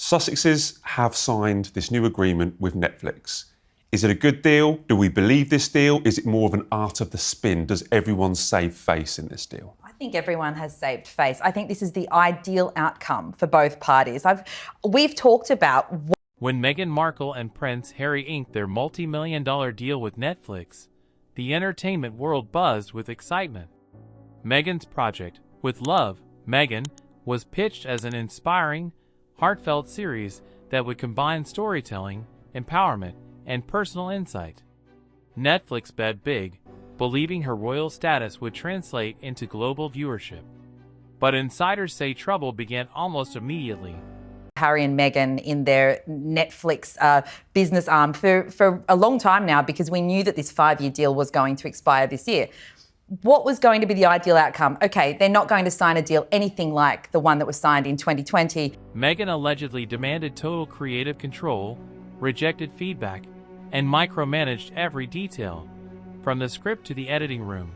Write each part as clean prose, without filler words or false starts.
Sussexes have signed this new agreement with Netflix. Is it a good deal? Do we believe this deal? Is it more of an art of the spin? Does everyone save face in this deal? I think everyone has saved face. I think this is the ideal outcome for both parties. We've talked about... When Meghan Markle and Prince Harry inked their multi-million-dollar deal with Netflix, the entertainment world buzzed with excitement. Meghan's project, With Love, Meghan, was pitched as an inspiring, heartfelt series that would combine storytelling, empowerment, and personal insight. Netflix bet big, believing her royal status would translate into global viewership. But insiders say trouble began almost immediately. Harry and Meghan in their Netflix business arm for a long time now, because we knew that this 5-year deal was going to expire this year. What was going to be the ideal outcome? Okay, they're not going to sign a deal anything like the one that was signed in 2020. Meghan allegedly demanded total creative control, rejected feedback, and micromanaged every detail, from the script to the editing room.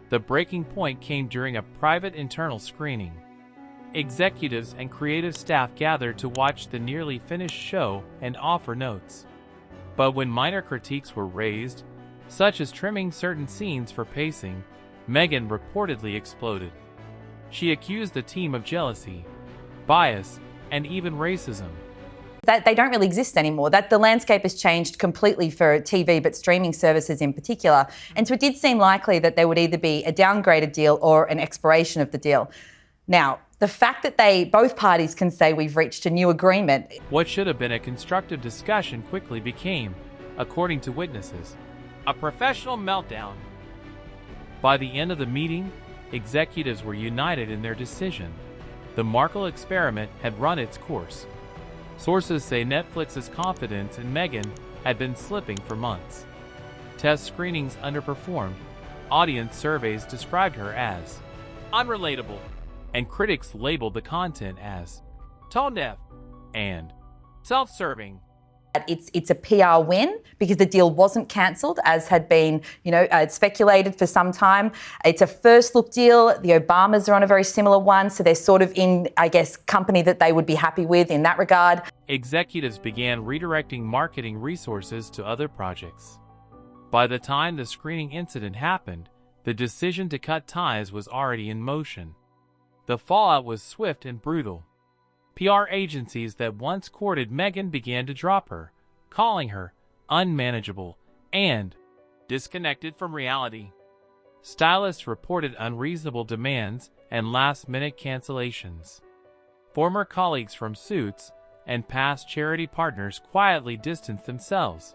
The breaking point came during a private internal screening. Executives and creative staff gathered to watch the nearly finished show and offer notes. But when minor critiques were raised, such as trimming certain scenes for pacing, Meghan reportedly exploded. She accused the team of jealousy, bias, and even racism. That they don't really exist anymore, that the landscape has changed completely for TV, but streaming services in particular. And so it did seem likely that there would either be a downgraded deal or an expiration of the deal. Now, the fact that both parties can say we've reached a new agreement. What should have been a constructive discussion quickly became, according to witnesses, a professional meltdown. By the end of the meeting, executives were united in their decision. The Markle experiment had run its course. Sources say Netflix's confidence in Meghan had been slipping for months. Test screenings underperformed. Audience surveys described her as unrelatable, and critics labeled the content as tone-deaf and self-serving. It's a PR win because the deal wasn't cancelled, as had been, speculated for some time. It's a first look deal. The Obamas are on a very similar one, so they're sort of in, I guess, company that they would be happy with in that regard. Executives began redirecting marketing resources to other projects. By the time the screening incident happened, the decision to cut ties was already in motion. The fallout was swift and brutal. PR agencies that once courted Meghan began to drop her, calling her unmanageable and disconnected from reality. Stylists reported unreasonable demands and last-minute cancellations. Former colleagues from Suits and past charity partners quietly distanced themselves.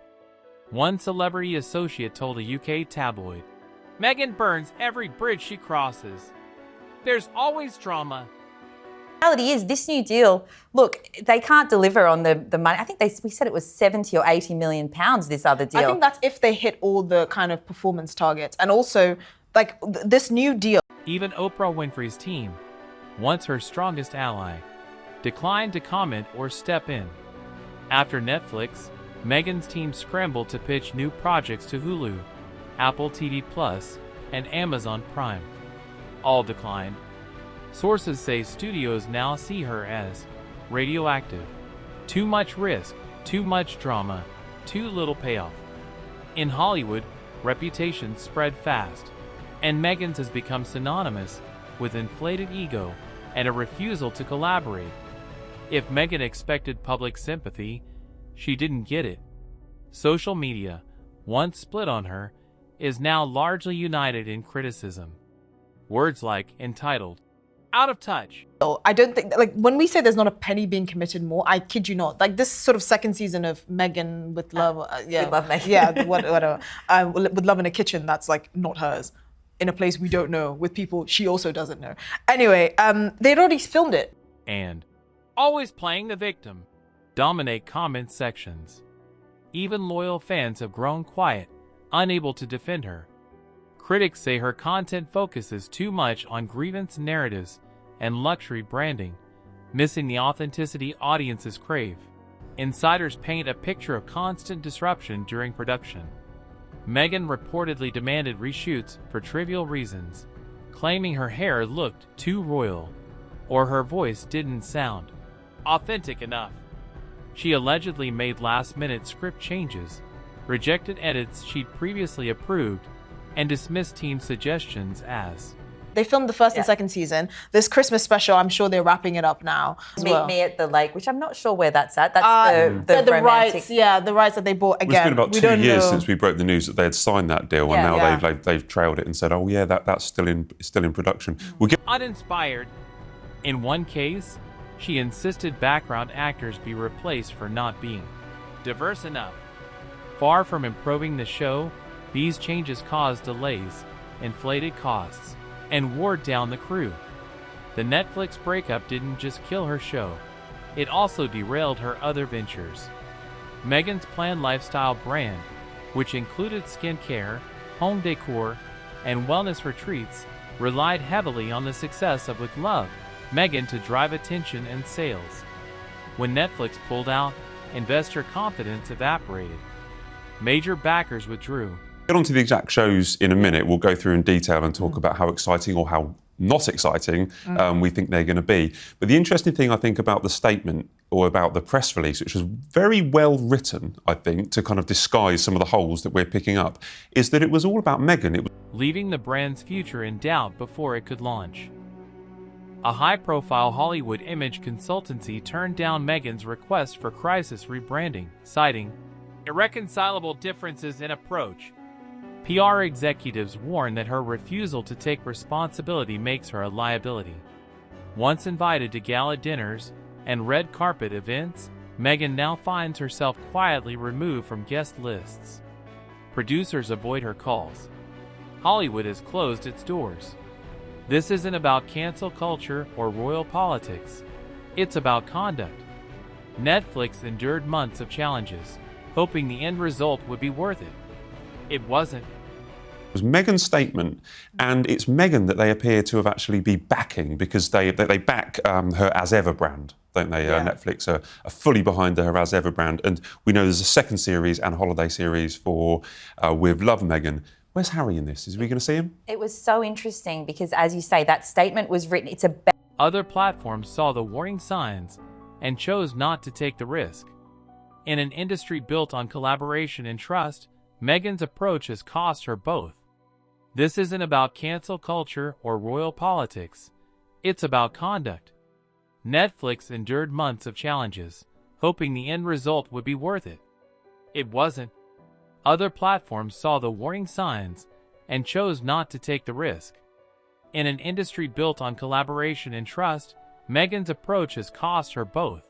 One celebrity associate told a UK tabloid, "Meghan burns every bridge she crosses. There's always drama." The reality is, this new deal, look, they can't deliver on the money. I think we said it was 70 or 80 million pounds, this other deal. I think that's if they hit all the kind of performance targets. And also, this new deal. Even Oprah Winfrey's team, once her strongest ally, declined to comment or step in. After Netflix, Meghan's team scrambled to pitch new projects to Hulu, Apple TV Plus, and Amazon Prime. All declined. Sources say studios now see her as radioactive. Too much risk, too much drama, too little payoff. In Hollywood, reputations spread fast, and Meghan's has become synonymous with inflated ego and a refusal to collaborate. If Meghan expected public sympathy, she didn't get it. Social media, once split on her, is now largely united in criticism. Words like entitled, out of touch. I don't think, when we say there's not a penny being committed more, I kid you not. This sort of second season of Meghan with Love. We love Meghan. Yeah, whatever. With Love in a Kitchen, that's not hers. In a place we don't know, with people she also doesn't know. Anyway, they'd already filmed it. And always playing the victim dominate comment sections. Even loyal fans have grown quiet, unable to defend her. Critics say her content focuses too much on grievance narratives and luxury branding, missing the authenticity audiences crave. Insiders paint a picture of constant disruption during production. Meghan reportedly demanded reshoots for trivial reasons, claiming her hair looked too royal or her voice didn't sound authentic enough. She allegedly made last-minute script changes, rejected edits she'd previously approved, and dismissed team suggestions as They filmed the first and second season. This Christmas special, I'm sure they're wrapping it up now. Meet Me at the Lake, which I'm not sure where that's at. That's the the romantic. rights, the rights that they bought It's again. been about we 2 don't years know. since we broke the news that they had signed that deal, Yeah. and now Yeah. they've trailed it and said, "Oh yeah, that's still in production." We'll get uninspired. In one case, she insisted background actors be replaced for not being diverse enough. Far from improving the show, these changes caused delays, inflated costs, and wore down the crew. The Netflix breakup didn't just kill her show, it also derailed her other ventures. Meghan's planned lifestyle brand, which included skincare, home decor, and wellness retreats, relied heavily on the success of With Love, Meghan to drive attention and sales. When Netflix pulled out, investor confidence evaporated. Major backers withdrew. on to the exact shows in a minute. We'll go through in detail and talk about how exciting or how not exciting we think they're going to be. But the interesting thing, I think, about the statement or about the press release, which was very well written, I think, to kind of disguise some of the holes that we're picking up, is that it was all about Meghan. It was Leaving the brand's future in doubt before it could launch. A high-profile Hollywood image consultancy turned down Meghan's request for crisis rebranding, citing irreconcilable differences in approach. PR executives warn that her refusal to take responsibility makes her a liability. Once invited to gala dinners and red carpet events, Meghan now finds herself quietly removed from guest lists. Producers avoid her calls. Hollywood has closed its doors. This isn't about cancel culture or royal politics. It's about conduct. Netflix endured months of challenges, hoping the end result would be worth it. It wasn't. It was Meghan's statement, and it's Meghan that they appear to have actually be backing, because they back her As Ever brand, don't they? Netflix are fully behind her As Ever brand, and we know there's a second series and holiday series for With Love, Meghan. Where's Harry in this? Is we going to see him? It was so interesting because, as you say, that statement was written. It's a Other platforms saw the warning signs and chose not to take the risk. In an industry built on collaboration and trust, Meghan's approach has cost her both. This isn't about cancel culture or royal politics. It's about conduct. Netflix endured months of challenges, hoping the end result would be worth it. It wasn't. Other platforms saw the warning signs and chose not to take the risk. In an industry built on collaboration and trust, Meghan's approach has cost her both.